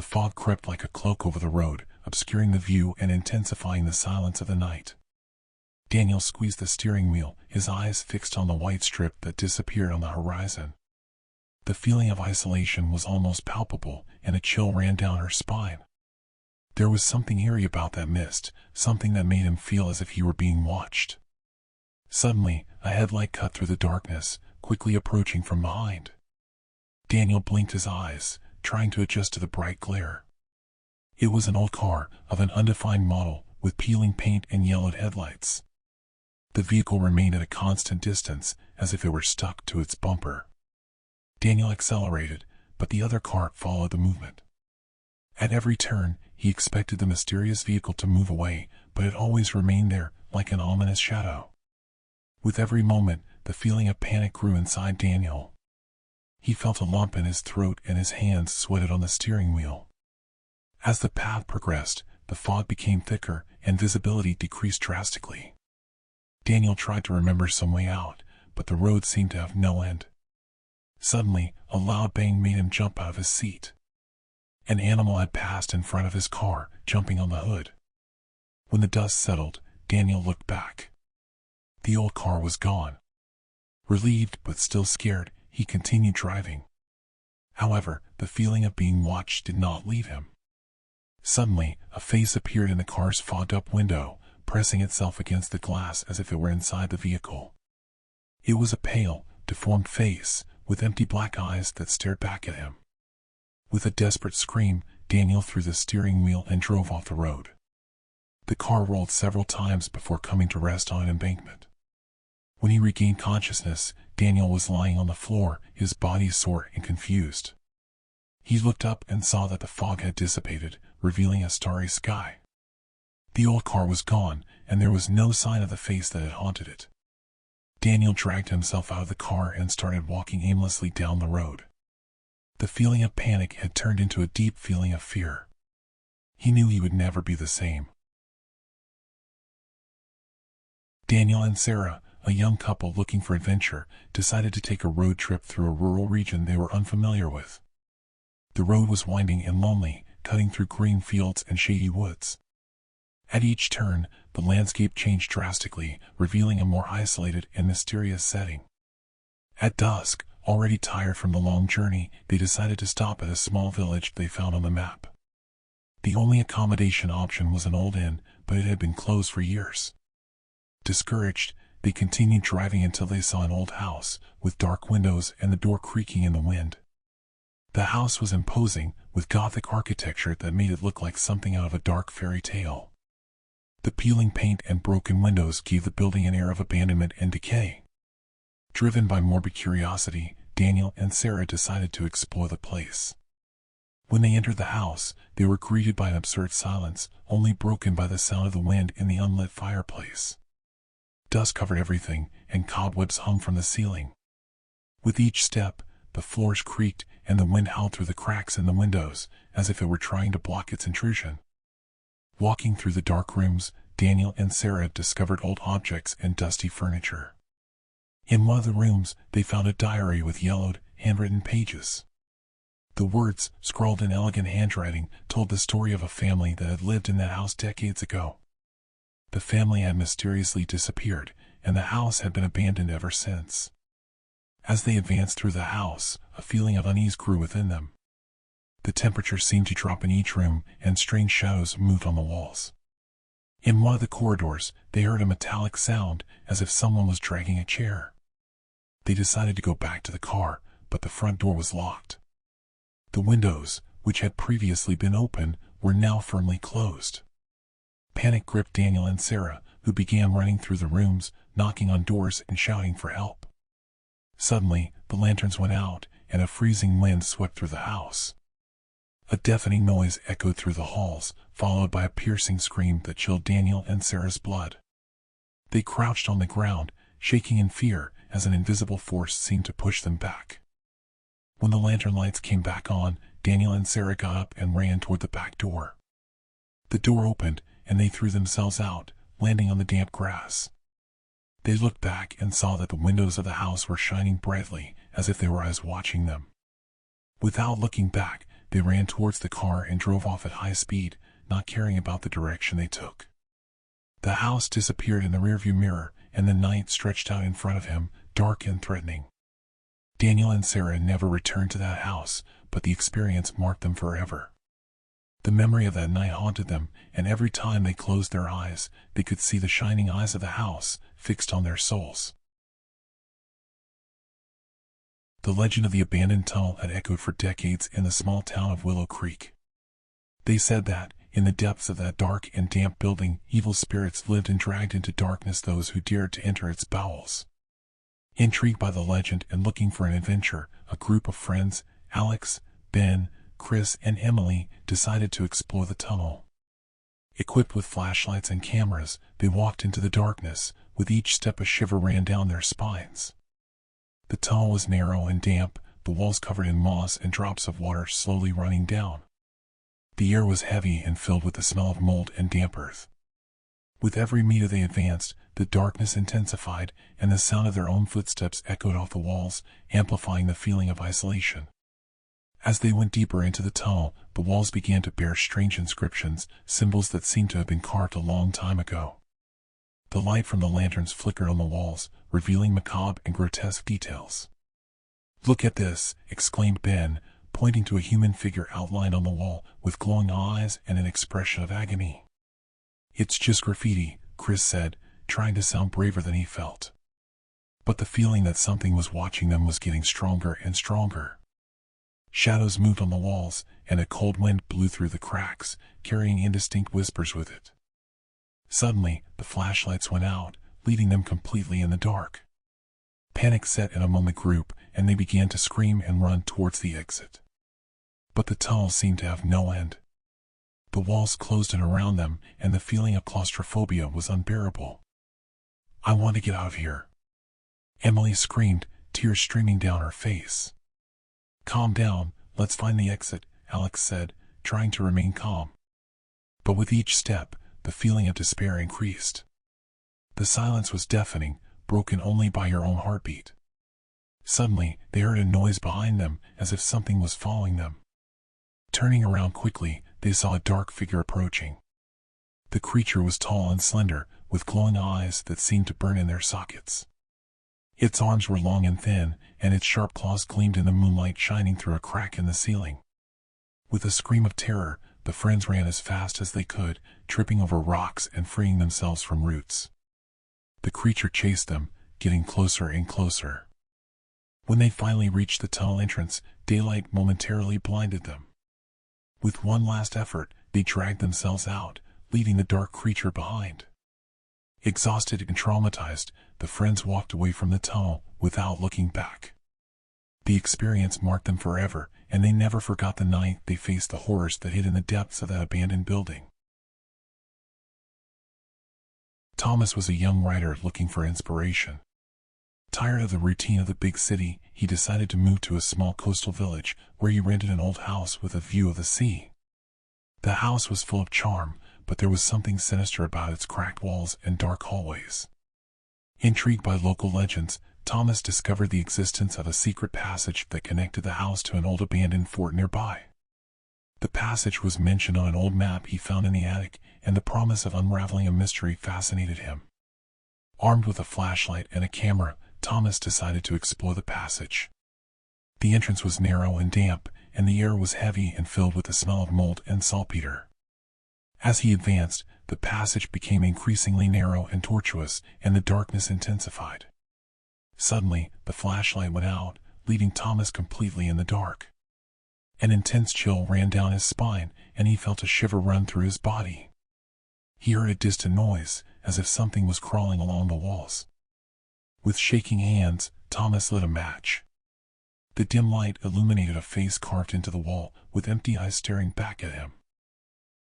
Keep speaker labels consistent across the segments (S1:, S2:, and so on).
S1: fog crept like a cloak over the road, obscuring the view and intensifying the silence of the night. Daniel squeezed the steering wheel, his eyes fixed on the white strip that disappeared on the horizon. The feeling of isolation was almost palpable, and a chill ran down her spine. There was something eerie about that mist, something that made him feel as if he were being watched. Suddenly, a headlight cut through the darkness, quickly approaching from behind. Daniel blinked his eyes, trying to adjust to the bright glare. It was an old car, of an undefined model, with peeling paint and yellowed headlights. The vehicle remained at a constant distance, as if it were stuck to its bumper. Daniel accelerated, but the other car followed the movement. At every turn, he expected the mysterious vehicle to move away, but it always remained there, like an ominous shadow. With every moment, the feeling of panic grew inside Daniel. He felt a lump in his throat and his hands sweated on the steering wheel. As the path progressed, the fog became thicker and visibility decreased drastically. Daniel tried to remember some way out, but the road seemed to have no end. Suddenly, a loud bang made him jump out of his seat. An animal had passed in front of his car, jumping on the hood. When the dust settled, Daniel looked back. The old car was gone. Relieved but still scared, he continued driving. However, the feeling of being watched did not leave him. Suddenly, a face appeared in the car's fogged-up window, pressing itself against the glass as if it were inside the vehicle. It was a pale, deformed face, with empty black eyes that stared back at him. With a desperate scream, Daniel threw the steering wheel and drove off the road. The car rolled several times before coming to rest on an embankment. When he regained consciousness, Daniel was lying on the floor, his body sore and confused. He looked up and saw that the fog had dissipated, revealing a starry sky. The old car was gone, and there was no sign of the face that had haunted it. Daniel dragged himself out of the car and started walking aimlessly down the road. The feeling of panic had turned into a deep feeling of fear. He knew he would never be the same. Daniel and Sarah, a young couple looking for adventure, decided to take a road trip through a rural region they were unfamiliar with. The road was winding and lonely, cutting through green fields and shady woods. At each turn, the landscape changed drastically, revealing a more isolated and mysterious setting. At dusk, already tired from the long journey, they decided to stop at a small village they found on the map. The only accommodation option was an old inn, but it had been closed for years. Discouraged, they continued driving until they saw an old house, with dark windows and the door creaking in the wind. The house was imposing, with Gothic architecture that made it look like something out of a dark fairy tale. The peeling paint and broken windows gave the building an air of abandonment and decay. Driven by morbid curiosity, Daniel and Sarah decided to explore the place. When they entered the house, they were greeted by an absurd silence, only broken by the sound of the wind in the unlit fireplace. Dust covered everything, and cobwebs hung from the ceiling. With each step, the floors creaked, and the wind howled through the cracks in the windows, as if it were trying to block its intrusion. Walking through the dark rooms, Daniel and Sarah discovered old objects and dusty furniture. In one of the rooms, they found a diary with yellowed, handwritten pages. The words, scrawled in elegant handwriting, told the story of a family that had lived in that house decades ago. The family had mysteriously disappeared, and the house had been abandoned ever since. As they advanced through the house, a feeling of unease grew within them. The temperature seemed to drop in each room, and strange shadows moved on the walls. In one of the corridors, they heard a metallic sound, as if someone was dragging a chair. They decided to go back to the car, but the front door was locked. The windows, which had previously been open, were now firmly closed. Panic gripped Daniel and Sarah, who began running through the rooms, knocking on doors and shouting for help. Suddenly, the lanterns went out, and a freezing wind swept through the house. A deafening noise echoed through the halls, followed by a piercing scream that chilled Daniel and Sarah's blood. They crouched on the ground, shaking in fear, as an invisible force seemed to push them back. When the lantern lights came back on, Daniel and Sarah got up and ran toward the back door. The door opened, and they threw themselves out, landing on the damp grass. They looked back and saw that the windows of the house were shining brightly, as if there were eyes watching them. Without looking back, They ran towards the car and drove off at high speed, not caring about the direction they took. The house disappeared in the rearview mirror, and the night stretched out in front of him, dark and threatening. Daniel and Sarah never returned to that house, but the experience marked them forever. The memory of that night haunted them, and every time they closed their eyes, they could see the shining eyes of the house, fixed on their souls. The legend of the abandoned tunnel had echoed for decades in the small town of Willow Creek. They said that, in the depths of that dark and damp building, evil spirits lived and dragged into darkness those who dared to enter its bowels. Intrigued by the legend and looking for an adventure, a group of friends, Alex, Ben, Chris, and Emily, decided to explore the tunnel. Equipped with flashlights and cameras, they walked into the darkness. With each step a shiver ran down their spines. The tunnel was narrow and damp, the walls covered in moss and drops of water slowly running down. The air was heavy and filled with the smell of mold and damp earth. With every meter they advanced, the darkness intensified, and the sound of their own footsteps echoed off the walls, amplifying the feeling of isolation. As they went deeper into the tunnel, the walls began to bear strange inscriptions, symbols that seemed to have been carved a long time ago. The light from the lanterns flickered on the walls, revealing macabre and grotesque details. "Look at this," exclaimed Ben, pointing to a human figure outlined on the wall, with glowing eyes and an expression of agony. "It's just graffiti," Chris said, trying to sound braver than he felt. But the feeling that something was watching them was getting stronger and stronger. Shadows moved on the walls, and a cold wind blew through the cracks, carrying indistinct whispers with it. Suddenly, the flashlights went out, leaving them completely in the dark. Panic set in among the group, and they began to scream and run towards the exit. But the tunnel seemed to have no end. The walls closed in around them, and the feeling of claustrophobia was unbearable. "I want to get out of here," Emily screamed, tears streaming down her face. "Calm down, let's find the exit," Alex said, trying to remain calm. But with each step, the feeling of despair increased. The silence was deafening, broken only by your own heartbeat. Suddenly, they heard a noise behind them, as if something was following them. Turning around quickly, they saw a dark figure approaching. The creature was tall and slender, with glowing eyes that seemed to burn in their sockets. Its arms were long and thin, and its sharp claws gleamed in the moonlight shining through a crack in the ceiling. With a scream of terror, the friends ran as fast as they could, tripping over rocks and freeing themselves from roots. The creature chased them, getting closer and closer. When they finally reached the tunnel entrance, daylight momentarily blinded them. With one last effort, they dragged themselves out, leaving the dark creature behind. Exhausted and traumatized, the friends walked away from the tunnel without looking back. The experience marked them forever, and they never forgot the night they faced the horrors that hid in the depths of that abandoned building. Thomas was a young writer looking for inspiration. Tired of the routine of the big city, he decided to move to a small coastal village, where he rented an old house with a view of the sea. The house was full of charm, but there was something sinister about its cracked walls and dark hallways. Intrigued by local legends, Thomas discovered the existence of a secret passage that connected the house to an old abandoned fort nearby. The passage was mentioned on an old map he found in the attic, and the promise of unraveling a mystery fascinated him. Armed with a flashlight and a camera, Thomas decided to explore the passage. The entrance was narrow and damp, and the air was heavy and filled with the smell of mold and saltpeter. As he advanced, the passage became increasingly narrow and tortuous, and the darkness intensified. Suddenly, the flashlight went out, leaving Thomas completely in the dark. An intense chill ran down his spine, and he felt a shiver run through his body. He heard a distant noise, as if something was crawling along the walls. With shaking hands, Thomas lit a match. The dim light illuminated a face carved into the wall, with empty eyes staring back at him.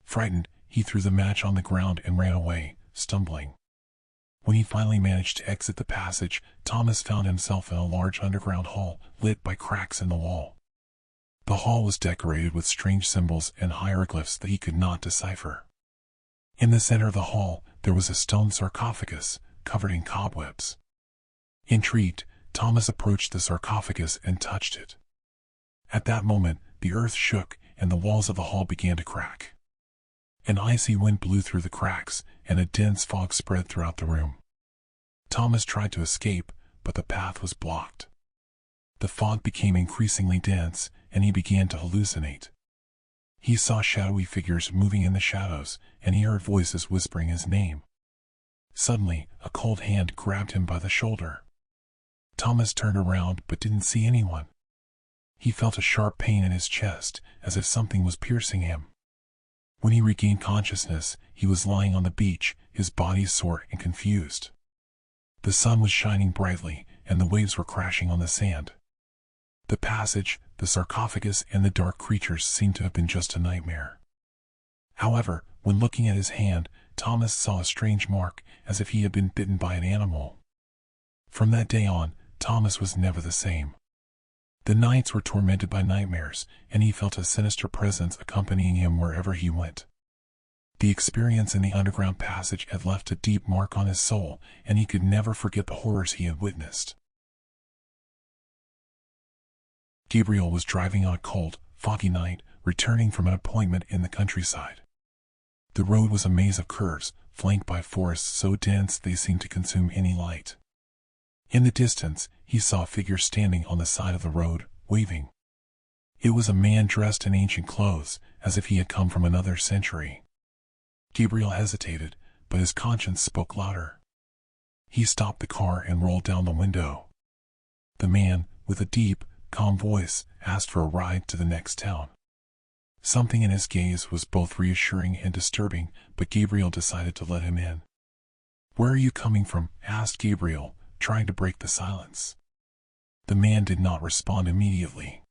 S1: Frightened, he threw the match on the ground and ran away, stumbling. When he finally managed to exit the passage, Thomas found himself in a large underground hall, lit by cracks in the wall. The hall was decorated with strange symbols and hieroglyphs that he could not decipher. In the center of the hall, there was a stone sarcophagus, covered in cobwebs. Intrigued, Thomas approached the sarcophagus and touched it. At that moment, the earth shook, and the walls of the hall began to crack. An icy wind blew through the cracks, and a dense fog spread throughout the room. Thomas tried to escape, but the path was blocked. The fog became increasingly dense, and he began to hallucinate. He saw shadowy figures moving in the shadows, and he heard voices whispering his name. Suddenly, a cold hand grabbed him by the shoulder. Thomas turned around but didn't see anyone. He felt a sharp pain in his chest, as if something was piercing him. When he regained consciousness, he was lying on the beach, his body sore and confused. The sun was shining brightly, and the waves were crashing on the sand. The passage, the sarcophagus, and the dark creatures seemed to have been just a nightmare. However, when looking at his hand, Thomas saw a strange mark, as if he had been bitten by an animal. From that day on, Thomas was never the same. The nights were tormented by nightmares, and he felt a sinister presence accompanying him wherever he went. The experience in the underground passage had left a deep mark on his soul, and he could never forget the horrors he had witnessed. Gabriel was driving on a cold, foggy night, returning from an appointment in the countryside. The road was a maze of curves, flanked by forests so dense they seemed to consume any light. In the distance, he saw a figure standing on the side of the road, waving. It was a man dressed in ancient clothes, as if he had come from another century. Gabriel hesitated, but his conscience spoke louder. He stopped the car and rolled down the window. The man, with a deep, calm voice, asked for a ride to the next town. Something in his gaze was both reassuring and disturbing, but Gabriel decided to let him in. "Where are you coming from?" asked Gabriel, trying to break the silence. The man did not respond immediately.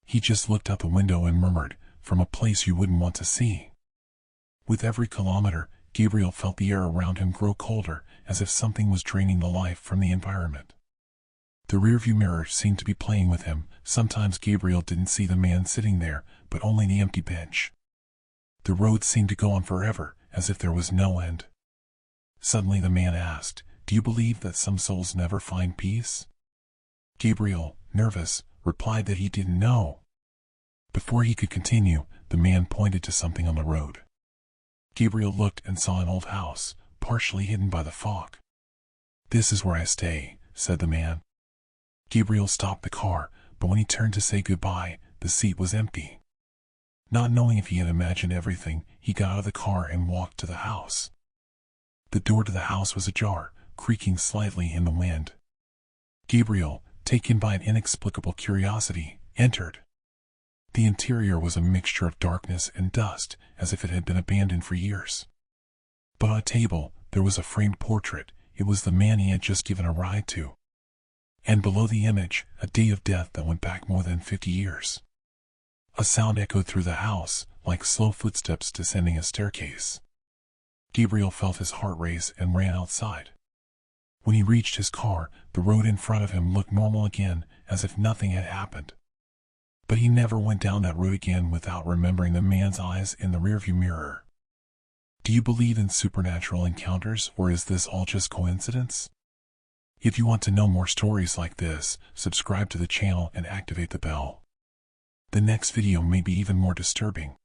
S1: He just looked out the window and murmured, "From a place you wouldn't want to see." With every kilometer, Gabriel felt the air around him grow colder, as if something was draining the life from the environment. The rearview mirror seemed to be playing with him. Sometimes Gabriel didn't see the man sitting there, but only the empty bench. The road seemed to go on forever, as if there was no end. Suddenly the man asked, "Do you believe that some souls never find peace?" Gabriel, nervous, replied that he didn't know. Before he could continue, the man pointed to something on the road. Gabriel looked and saw an old house, partially hidden by the fog. "This is where I stay," said the man. Gabriel stopped the car, but when he turned to say goodbye, the seat was empty. Not knowing if he had imagined everything, he got out of the car and walked to the house. The door to the house was ajar, creaking slightly in the wind. Gabriel, taken by an inexplicable curiosity, entered. The interior was a mixture of darkness and dust, as if it had been abandoned for years. But on a table, there was a framed portrait. It was the man he had just given a ride to. And below the image, a date of death that went back more than 50 years. A sound echoed through the house, like slow footsteps descending a staircase. Gabriel felt his heart race and ran outside. When he reached his car, the road in front of him looked normal again, as if nothing had happened. But he never went down that road again without remembering the man's eyes in the rearview mirror. Do you believe in supernatural encounters, or is this all just coincidence? If you want to know more stories like this, subscribe to the channel and activate the bell. The next video may be even more disturbing.